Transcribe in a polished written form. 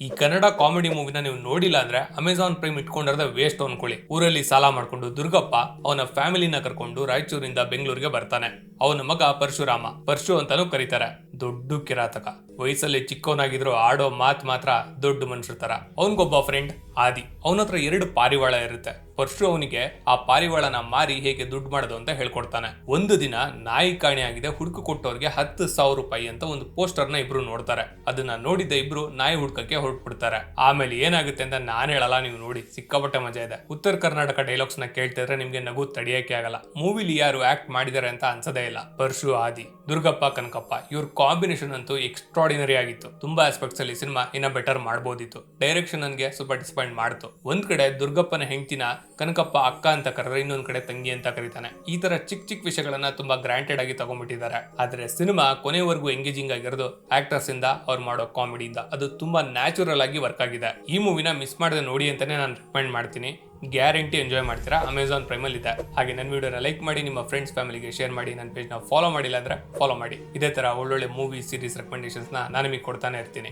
ಈ ಕನ್ನಡ ಕಾಮಿಡಿ ಮೂವಿನ ನೀವು ನೋಡಿಲ್ಲ ಅಂದ್ರೆ ಅಮೆಜಾನ್ ಪ್ರೈಮ್ ಇಟ್ಕೊಂಡಿರೋದೇ ವೇಸ್ಟ್ ಅನ್ಕೊಳ್ಳಿ. ಊರಲ್ಲಿ ಸಾಲ ಮಾಡ್ಕೊಂಡು ದುರ್ಗಪ್ಪ ಅವನ ಫ್ಯಾಮಿಲಿನ ಕರ್ಕೊಂಡು ರಾಯಚೂರಿಂದ ಬೆಂಗಳೂರಿಗೆ ಬರ್ತಾನೆ. ಅವನ ಮಗ ಪರಶುರಾಮ, ಪರಶು ಅಂತಾನೂ ಕರೀತಾರೆ. ದೊಡ್ಡ ಕಿರಾತಕ, ವಯಸ್ಸಲ್ಲಿ ಚಿಕ್ಕವನಾಗಿದ್ರು ಆಡೋ ಮಾತ್ ಮಾತ್ರ ದೊಡ್ಡ ಮನುಷ್ಯರ ತರ. ಅವನಿಗೊಬ್ಬ ಫ್ರೆಂಡ್ ಆದಿ. ಅವನ ಹತ್ರ 2 ಪಾರಿವಾಳ ಇರುತ್ತೆ. ಪರಶು ಅವನಿಗೆ ಆ ಪಾರಿವಾಳನ ಮಾರಿ ಹೇಗೆ ದುಡ್ಡು ಮಾಡೋದು ಅಂತ ಹೇಳ್ಕೊಡ್ತಾನೆ. ಒಂದು ದಿನ ನಾಯಿ ಕಾಣೆ ಆಗಿದೆ, ಹುಡುಕು ಕೊಟ್ಟವ್ರಿಗೆ 10,000 ರೂಪಾಯಿ ಅಂತ ಒಂದು ಪೋಸ್ಟರ್ ನ ಇಬ್ರು ನೋಡ್ತಾರೆ. ಅದನ್ನ ನೋಡಿದ ಇಬ್ರು ನಾಯಿ ಹುಡ್ಕಕ್ಕೆ ಹೊರಟ್ಬಿಡ್ತಾರೆ. ಆಮೇಲೆ ಏನಾಗುತ್ತೆ ಅಂತ ನಾನ್ ಹೇಳಲ್ಲ, ನೀವು ನೋಡಿ, ಸಿಕ್ಕಾಪಟ್ಟೆ ಮಜಾ ಇದೆ. ಉತ್ತರ ಕರ್ನಾಟಕ ಡೈಲಾಗ್ಸ್ ನ ಕೇಳ್ತಿದ್ರೆ ನಿಮ್ಗೆ ನಗು ತಡಿಯಕ್ಕೆ ಆಗಲ್ಲ. ಮೂವಿಲಿ ಯಾರು ಆಕ್ಟ್ ಮಾಡಿದಾರೆ ಅಂತ ಅನ್ಸದೇ ಇಲ್ಲ. ಪರಶು ಆದಿ, ದುರ್ಗಪ್ಪ ಕನಕಪ್ಪ, ಇವ್ರ ಕಾಂಬಿನೇಷನ್ ಅಂತೂ ಎಕ್ಸ್ಟ್ರಾಡಿನರಿ ಆಗಿತ್ತು. ತುಂಬಾ ಆಸ್ಪೆಕ್ಟ್ಸ್ ಅಲ್ಲಿ ಸಿನಿಮಾ ಇನ್ನ ಬೆಟರ್ ಮಾಡಬಹುದಿತ್ತು. ಡೈರೆಕ್ಷನ್ ನನ್ಗೆ ಸ್ವಲ್ಪ ಡಿಸಪಾಯಿಂಟ್ ಮಾಡ್ತು. ಒಂದ್ ಕಡೆ ದುರ್ಗಪ್ಪನ ಹೆಂಡತಿನ ಕನಕಪ್ಪ ಅಕ್ಕ ಅಂತ ಕರೆದ್ರೆ, ಇನ್ನೊಂದ್ ಕಡೆ ತಂಗಿ ಅಂತ ಕರೀತಾನೆ. ಈ ತರ ಚಿಕ್ಕ ಚಿಕ್ಕ ವಿಷಯಗಳನ್ನ ತುಂಬಾ ಗ್ರಾಂಟೆಡ್ ಆಗಿ ತಗೊಂಡ್ಬಿಟ್ಟಿದ್ದಾರೆ. ಆದ್ರೆ ಸಿನಿಮಾ ಕೊನೆವರೆಗೂ ಎಂಗೇಜಿಂಗ್ ಆಗಿರೋದು ಆಕ್ಟರ್ಸ್ ಇಂದ, ಅವ್ರು ಮಾಡೋ ಕಾಮಿಡಿಯಿಂದ. ಅದು ತುಂಬಾ ನ್ಯಾಚುರಲ್ ಆಗಿ ವರ್ಕ್ ಆಗಿದೆ. ಈ ಮೂವಿನ ಮಿಸ್ ಮಾಡದೆ ನೋಡಿ ಅಂತಾನೆ ನಾನು ರೆಕಮೆಂಡ್ ಮಾಡ್ತೀನಿ. ಗ್ಯಾರಂಟಿ ಎಂಜಾಯ್ ಮಾಡ್ತೀರಾ. ಅಮೆಜಾನ್ ಪ್ರೈಮ್ ಅಲ್ಲಿ ಇದೆ. ಹಾಗೆ ನನ್ನ ವಿಡಿಯೋನ ಲೈಕ್ ಮಾಡಿ, ನಿಮ್ಮ ಫ್ರೆಂಡ್ಸ್ ಫ್ಯಾಮಿಲಿಗೆ ಶೇರ್ ಮಾಡಿ. ನನ್ನ ಪೇಜ್ ನ ಫಾಲೋ ಮಾಡಿಲ್ಲ ಅಂದ್ರೆ ಫಾಲೋ ಮಾಡಿ. ಇದೇ ತರ ಒಳ್ಳೊಳ್ಳೆ ಮೂವಿ ಸೀರೀಸ್ ರೆಕಮೆಂಡೇಶನ್ಸ್ ನಾನು ನಿಮಗೆ ಕೊಡ್ತಾನೆ ಇರ್ತೀನಿ.